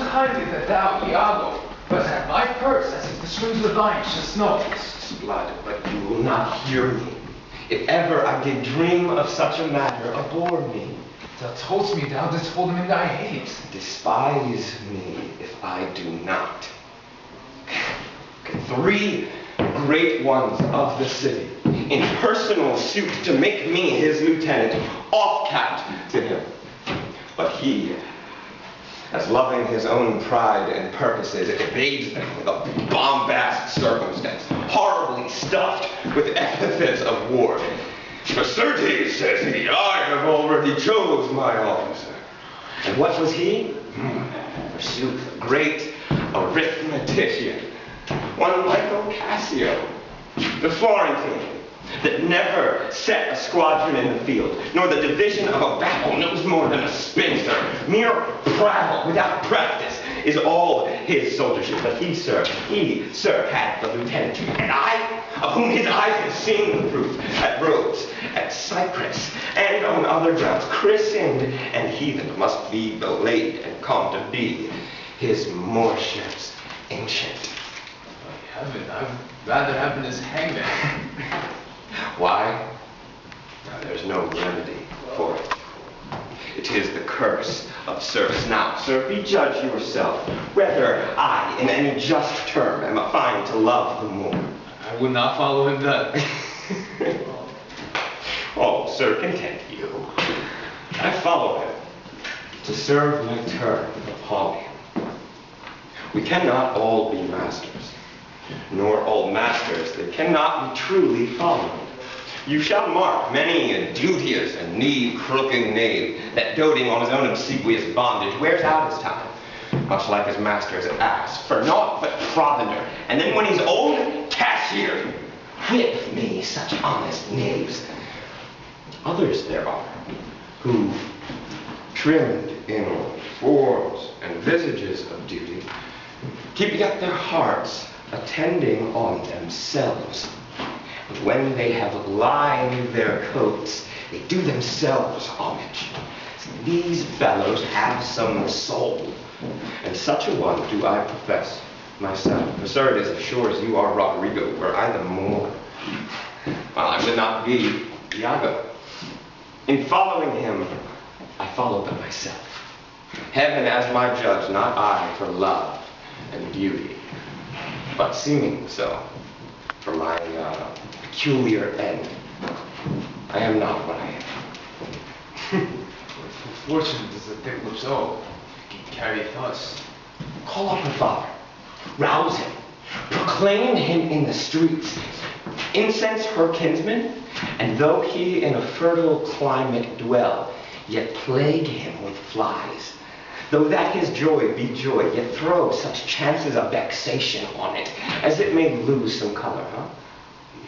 kindly that thou, Iago, but at my purse as if the strings were thine, shouldst know. Blood, but you will not hear me. If ever I did dream of such a matter, abhor me. Thou toldst me thou didst hold him in thy haste. Despise me if I do not. Three great ones of the city, in personal suit to make me his lieutenant, off-capped to him. But he, as loving his own pride and purposes, evades them with a bombast circumstance, horribly stuffed with epithets of war. For certes, says he, I have already chose my officer. And what was he? Forsooth, a great arithmetician, one like Cassio, the Florentine, that never set a squadron in the field, nor the division of a battle knows more than a spinster. Mere prattle without practice is all his soldiership. But he, sir, had the lieutenant. And I, of whom his eyes have seen the proof, at Rhodes, at Cyprus, and on other grounds, christened and heathen, must be belayed and come to be his morships ancient. By heaven, I'd rather have been his hangman. Why? Now, there's no remedy for it. It is the curse of service. Now, sir, be judge yourself whether I, in any just term, am a fine to love the more. I would not follow him then. Oh, sir, content you. I follow him to serve my turn upon him. We cannot all be masters, nor all masters that cannot be truly followed. You shall mark many a duteous and knee-crooking knave that doting on his own obsequious bondage wears out his time, much like his master's ass, for naught but provender, and then when he's old, cashier. Whip me such honest knaves. Others there are, who, trimmed in forms and visages of duty, keep yet their hearts attending on themselves. And when they have lined their coats, they do themselves homage. These fellows have some soul, and such a one do I profess myself. For sir, it is as sure as you are Rodrigo, were I the more, while I would not be Iago. In following him, I follow but myself. Heaven as my judge, not I for love and beauty, but seeming so for my peculiar end. I am not what I am. Fortunate is the thick-lipped oak, can carry thus. Call up her father, rouse him, proclaim him in the streets, incense her kinsman, and though he in a fertile climate dwell, yet plague him with flies. Though that his joy be joy, yet throw such chances of vexation on it, as it may lose some color, huh?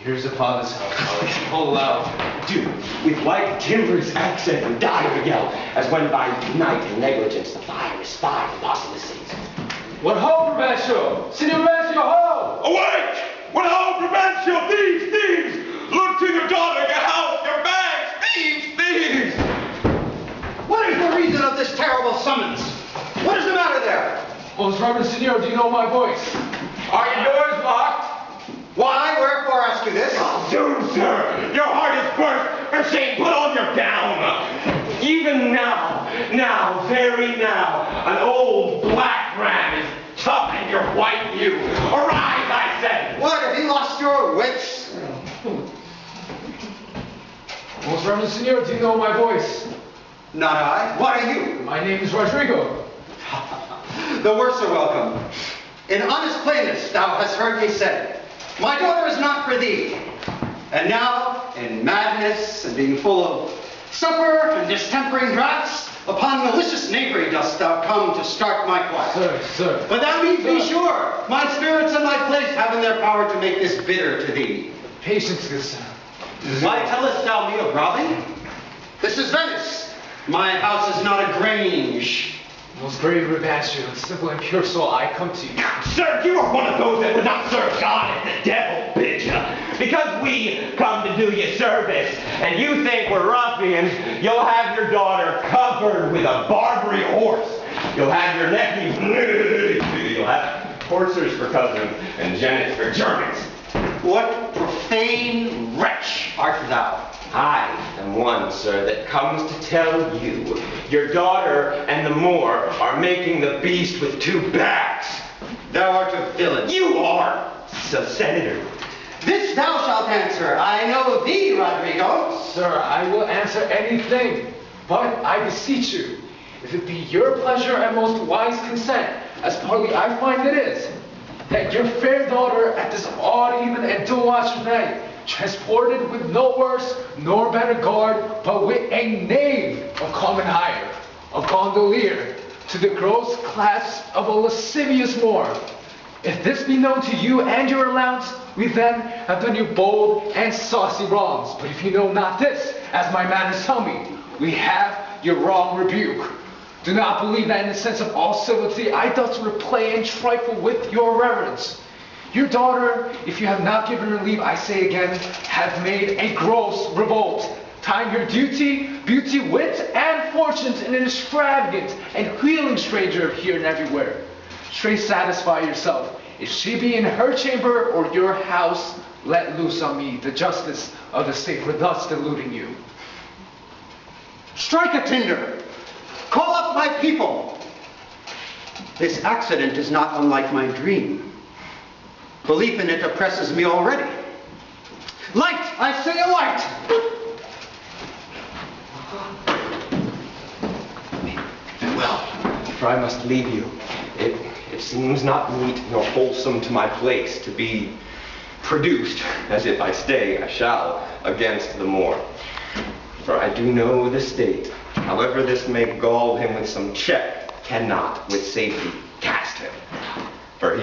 Here's the father's house, call aloud. Do, with like timbrous accent and dire yell, as when by night and negligence the fire is spied in populous cities. What ho, Provencio! Signor Provencio, ho! Awake! What ho, Provencio! Thieves! Thieves! Look to your daughter, your house, your bags! Thieves! Thieves! What is the reason of this terrible summons? What is the matter there? Most Reverend Signor, do you know my voice? Are your doors locked? Why? Wherefore ask you this? Soon, sir! Your heart is burst! For shame, put on your gown! Even now, very now, an old black ram is tough in your white ewe. Arise, I say! What, have you lost your wits? Most Reverend Signor, do you know my voice? Not I. What are you? My name is Rodrigo. The worse are welcome. In honest plainness, thou hast heard me say, my daughter is not for thee. And now, in madness and being full of supper and distempering draughts, upon malicious knavery dost thou come to start my quiet. Sir. But thou need be sure, my spirits and my place have in their power to make this bitter to thee. Patience, good sir. Why tellest thou me of robbing? This is Venice. My house is not a grange. Most brave Provencio and simple and pure soul, I come to you. Sir, you are one of those that would not serve God as the devil bid you. Because we come to do you service, and you think we're ruffians, you'll have your daughter covered with a Barbary horse. You'll have your nephew. You'll have Horsers for cousins and Jennets for Germans. What profane wretch art thou? I am one, sir, that comes to tell you your daughter and the Moor are making the beast with two backs. Thou art a villain. You are, Senator. This thou shalt answer. I know thee, Rodrigo. Sir, I will answer anything, but I beseech you, if it be your pleasure and most wise consent, as partly I find it is, that your fair daughter at this odd even and dull watch of night, transported with no worse nor better guard, but with a knave of common hire, a gondolier, to the gross clasp of a lascivious Moor. If this be known to you and your allowance, we then have done you bold and saucy wrongs. But if you know not this, as my manners tell me, we have your wrong rebuke. Do not believe that in the sense of all civility I thus replay and trifle with your reverence. Your daughter, if you have not given her leave, I say again, have made a gross revolt, tying her duty, beauty, wit, and fortunes in an extravagant and wheeling stranger of here and everywhere. Straight satisfy yourself. If she be in her chamber or your house, let loose on me the justice of the state for thus deluding you. Strike a tinder. Call up my people. This accident is not unlike my dream. Belief in it oppresses me already. Light! I say a light! Farewell, for I must leave you. It seems not meet nor wholesome to my place to be produced, as if I stay, I shall, against the Moor. For I do know the state, however this may gall him with some check, cannot with safety cast him. For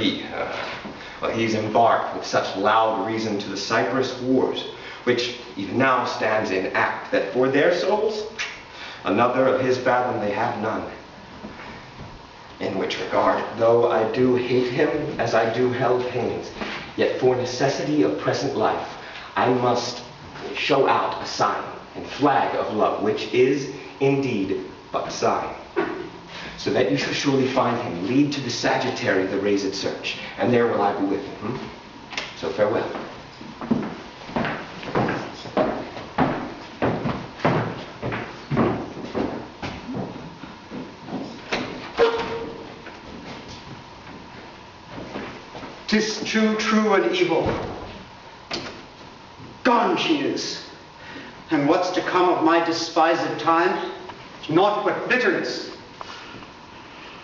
he's embarked with such loud reason to the Cyprus wars, which even now stands in act, that for their souls, another of his fathom they have none. In which regard, though I do hate him as I do hell pains, yet for necessity of present life, I must show out a sign and flag of love, which is indeed but a sign. So that you shall surely find him, lead to the Sagittary the raised search, and there will I be with him. So farewell. 'Tis too true and evil. Gone she is. And what's to come of my despised time? Naught but bitterness.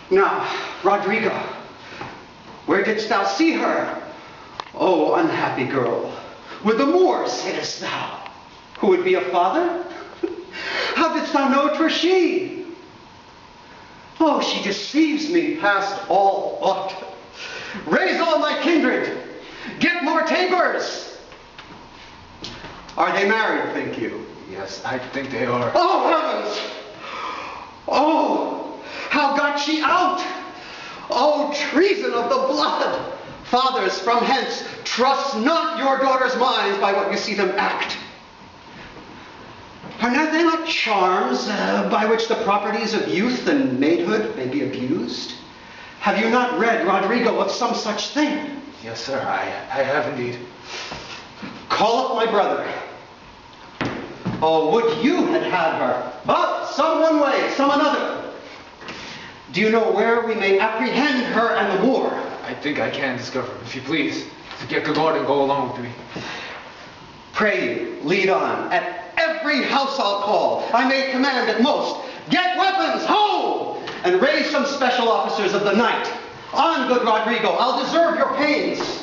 Now, Rodrigo, where didst thou see her? Oh, unhappy girl, with the Moors, saidst thou, who would be a father? How didst thou know 'twere she? Oh, she deceives me past all thought. Raise all my kindred. Get more tapers. Are they married, think you? Yes, I think they are. Oh, heavens! Oh, how got she out? Oh, treason of the blood! Fathers, from hence, trust not your daughters' minds by what you see them act. Are not they like charms by which the properties of youth and maidhood may be abused? Have you not read, Rodrigo, of some such thing? Yes, sir, I have indeed. Call up my brother. Oh, would you had had her? But some one way, some another. Do you know where we may apprehend her and the Moor? I think I can discover, if you please, to get good Lord and go along with me. Pray you, lead on. At every house I'll call, I may command at most, get weapons, ho! And raise some special officers of the night. On, good Rodrigo, I'll deserve your pains.